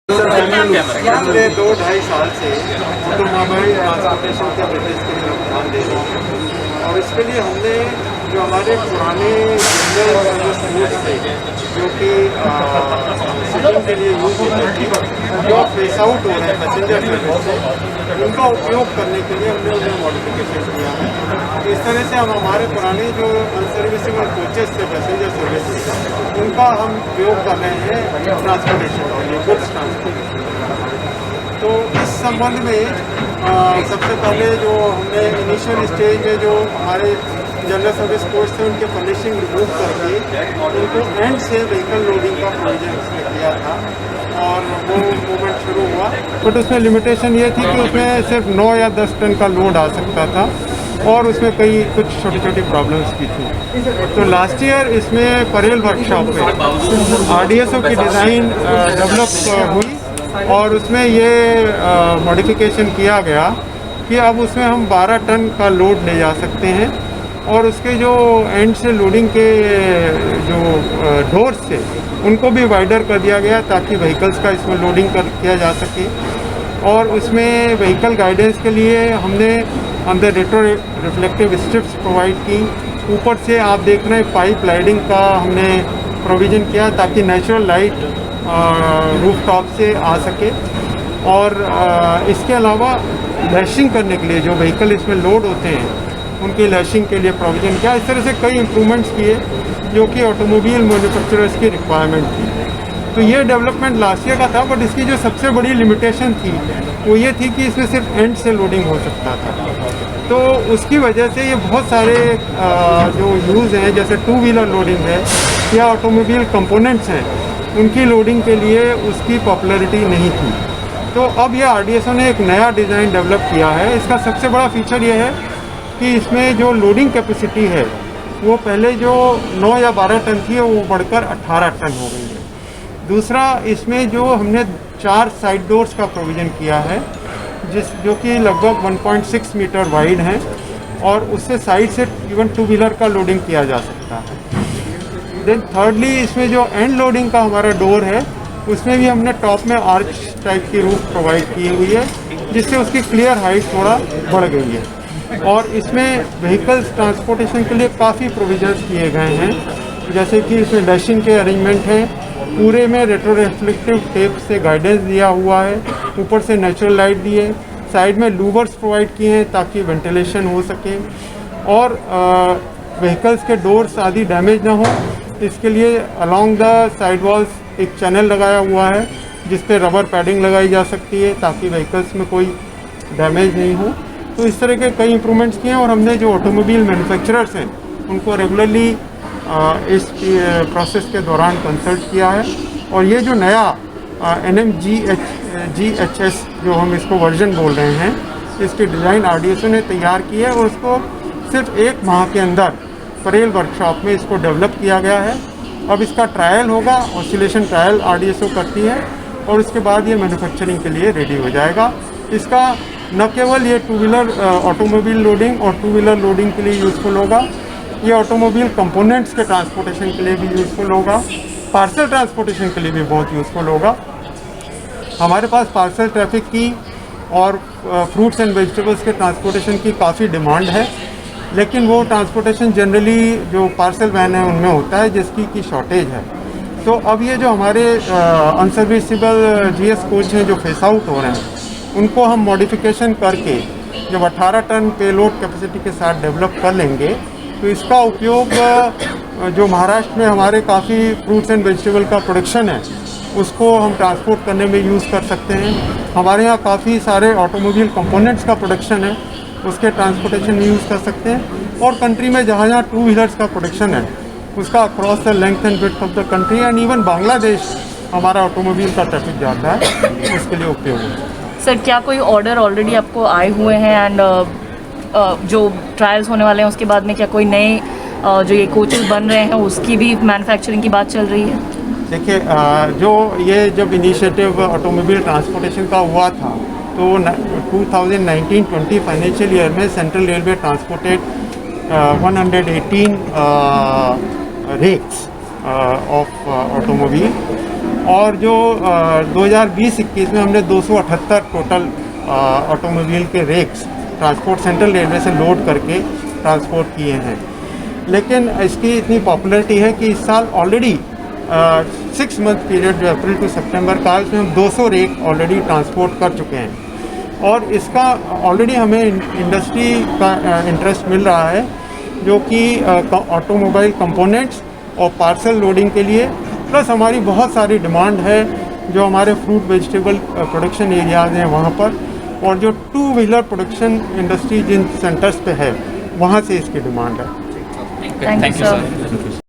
पिछले 2-2.5 साल से ऑटोमोबाइल ट्रांसपोर्टेशन के बिजनेस की तरफ ध्यान दे रहे हैं और इसके लिए हमने जो हमारे पुराने बिजनेस रूट्स थे जो कि शिपिंग के लिए यूज होते थे जो फेस आउट हो रहे हैं पैसेंजर सर्विस से उनका उपयोग करने के लिए हमने उन्हें मॉडिफिकेशन किया है। इस तरह से हम हमारे पुराने जो अनसर्विसेबल कोचेस थे पैसेंजर सर्विस उनका हम उपयोग कर रहे हैं ट्रांसपोर्टेशन के लिए, गुड्स ट्रांसपोर्टेशन। तो इस संबंध में सबसे पहले जो हमने इनिशियल स्टेज में जो हमारे जनरल सर्विस कोच थे उनके फर्निशिंग रिमूव करके उनको एंड से व्हीकल लोडिंग का प्रोविजन उसने किया था और वो मूवमेंट शुरू हुआ। बट उसमें लिमिटेशन ये थी कि उसमें सिर्फ 9 या 10 टन का लोड आ सकता था और उसमें कई कुछ छोटी छोटी प्रॉब्लम्स भी थी। तो लास्ट ईयर इसमें परेल वर्कशॉप पे RDSO की डिज़ाइन डेवलप हुई और उसमें ये मॉडिफिकेशन किया गया कि अब उसमें हम 12 टन का लोड ले जा सकते हैं और उसके जो एंड से लोडिंग के जो डोर्स थे उनको भी वाइडर कर दिया गया ताकि व्हीकल्स का इसमें लोडिंग किया जा सके। और उसमें व्हीकल गाइडेंस के लिए हमने अंदर रेट्रो रिफ्लेक्टिव स्ट्रिप्स प्रोवाइड की। ऊपर से आप देख रहे हैं पाइप लाइटिंग का हमने प्रोविज़न किया ताकि नेचुरल लाइट रूफ टॉप से आ सके। और इसके अलावा लैशिंग करने के लिए जो व्हीकल इसमें लोड होते हैं उनकी लैशिंग के लिए प्रोविज़न किया। इस तरह से कई इम्प्रूवमेंट्स किए जो कि ऑटोमोबाइल मैन्युफैक्चरर्स की रिक्वायरमेंट थी। तो ये डेवलपमेंट लास्ट ईयर का था, बट इसकी जो सबसे बड़ी लिमिटेशन थी वो ये थी कि इसमें सिर्फ एंड से लोडिंग हो सकता था। तो उसकी वजह से ये बहुत सारे जो यूज़ हैं जैसे 2 व्हीलर लोडिंग है या ऑटोमोबाइल कंपोनेंट्स हैं उनकी लोडिंग के लिए उसकी पॉपुलैरिटी नहीं थी। तो अब ये RDSO ने एक नया डिज़ाइन डेवलप किया है। इसका सबसे बड़ा फीचर ये है कि इसमें जो लोडिंग कैपेसिटी है वो पहले जो 9 या 12 टन थी वो बढ़कर 18 टन हो गई है। दूसरा, इसमें जो हमने 4 साइड डोर्स का प्रोविज़न किया है जो कि लगभग 1.6 मीटर वाइड हैं और उससे साइड से इवन 2 व्हीलर का लोडिंग किया जा सकता है। देन थर्डली, इसमें जो एंड लोडिंग का हमारा डोर है उसमें भी हमने टॉप में आर्च टाइप की रूफ प्रोवाइड की हुई है जिससे उसकी क्लियर हाइट थोड़ा बढ़ गई है। और इसमें व्हीकल्स ट्रांसपोर्टेशन के लिए काफ़ी प्रोविजन्स किए गए हैं जैसे कि इसमें लैशिंग के अरेंजमेंट हैं, पूरे में रेट्रो रिफ्लेक्टिव टेप से गाइडेंस दिया हुआ है, ऊपर से नेचुरल लाइट दिए, साइड में लूवर्स प्रोवाइड किए हैं ताकि वेंटिलेशन हो सके और व्हीकल्स के डोर्स आदि डैमेज ना हो इसके लिए अलोंग द साइड वॉल्स एक चैनल लगाया हुआ है जिस पे रबर पैडिंग लगाई जा सकती है ताकि व्हीकल्स में कोई डैमेज नहीं हो। तो इस तरह के कई इंप्रूवमेंट्स किए हैं और हमने जो ऑटोमोबाइल मैन्युफैक्चरर्स हैं उनको रेगुलरली इस प्रोसेस के दौरान कंसल्ट किया है। और ये जो नया NMGHS जो हम इसको वर्जन बोल रहे हैं इसकी डिज़ाइन RDSO ने तैयार की है और उसको सिर्फ 1 माह के अंदर परेल वर्कशॉप में इसको डेवलप किया गया है। अब इसका ट्रायल होगा, ऑसिलेशन ट्रायल RDSO करती है और उसके बाद ये मैन्युफैक्चरिंग के लिए रेडी हो जाएगा। इसका न केवल ये 2 व्हीलर ऑटोमोबाइल लोडिंग और 2 व्हीलर लोडिंग के लिए यूज़फुल होगा, ये ऑटोमोबाइल कंपोनेंट्स के ट्रांसपोर्टेशन के लिए भी यूज़फुल होगा, पार्सल ट्रांसपोर्टेशन के लिए भी बहुत यूज़फुल होगा। हमारे पास पार्सल ट्रैफिक की और फ्रूट्स एंड वेजिटेबल्स के ट्रांसपोर्टेशन की काफ़ी डिमांड है, लेकिन वो ट्रांसपोर्टेशन जनरली जो पार्सल वैन है उनमें होता है जिसकी की शॉर्टेज है। तो अब ये जो हमारे अनसर्विसेबल GS कोच हैं जो फेस आउट हो रहे हैं उनको हम मॉडिफिकेशन करके जब 18 टन पेलोड कैपेसिटी के साथ डेवलप कर लेंगे तो इसका उपयोग जो महाराष्ट्र में हमारे काफ़ी फ्रूट्स एंड वेजिटेबल का प्रोडक्शन है उसको हम ट्रांसपोर्ट करने में यूज़ कर सकते हैं। हमारे यहाँ काफ़ी सारे ऑटोमोबाइल कंपोनेंट्स का प्रोडक्शन है उसके ट्रांसपोर्टेशन में यूज़ कर सकते हैं। और कंट्री में जहाँ जहाँ 2 व्हीलर्स का प्रोडक्शन है उसका across the length and width of the country and even Bangladesh हमारा ऑटोमोबाइल का ट्रैफिक जाता है उसके लिए उपयोग होता है। सर, क्या कोई ऑर्डर ऑलरेडी आपको आए हुए हैं एंड जो ट्रायल्स होने वाले हैं उसके बाद में क्या कोई नए जो ये कोचेस बन रहे हैं उसकी भी मैन्युफैक्चरिंग की बात चल रही है? देखिए, जो ये जब इनिशिएटिव ऑटोमोबाइल ट्रांसपोर्टेशन का हुआ था तो 2019-20 फाइनेंशियल ईयर में central railway transported 118 rakes of automobile और जो 2020-21 में हमने 278 टोटल ऑटोमोबाइल के रेक्स ट्रांसपोर्ट सेंट्रल रेलवे से लोड करके ट्रांसपोर्ट किए हैं। लेकिन इसकी इतनी पॉपुलैरिटी है कि इस साल ऑलरेडी 6 मंथ पीरियड जो अप्रैल टू सितंबर का, इसमें हम 200 रेक ऑलरेडी ट्रांसपोर्ट कर चुके हैं और इसका ऑलरेडी हमें इंडस्ट्री का इंटरेस्ट मिल रहा है, जो कि ऑटोमोबाइल कंपोनेंट्स और पार्सल लोडिंग के लिए, प्लस हमारी बहुत सारी डिमांड है जो हमारे फ्रूट वेजिटेबल प्रोडक्शन एरियाज हैं वहाँ पर, और जो 2 व्हीलर प्रोडक्शन इंडस्ट्री जिन सेंटर्स पे है वहाँ से इसकी डिमांड है। Thank you sir.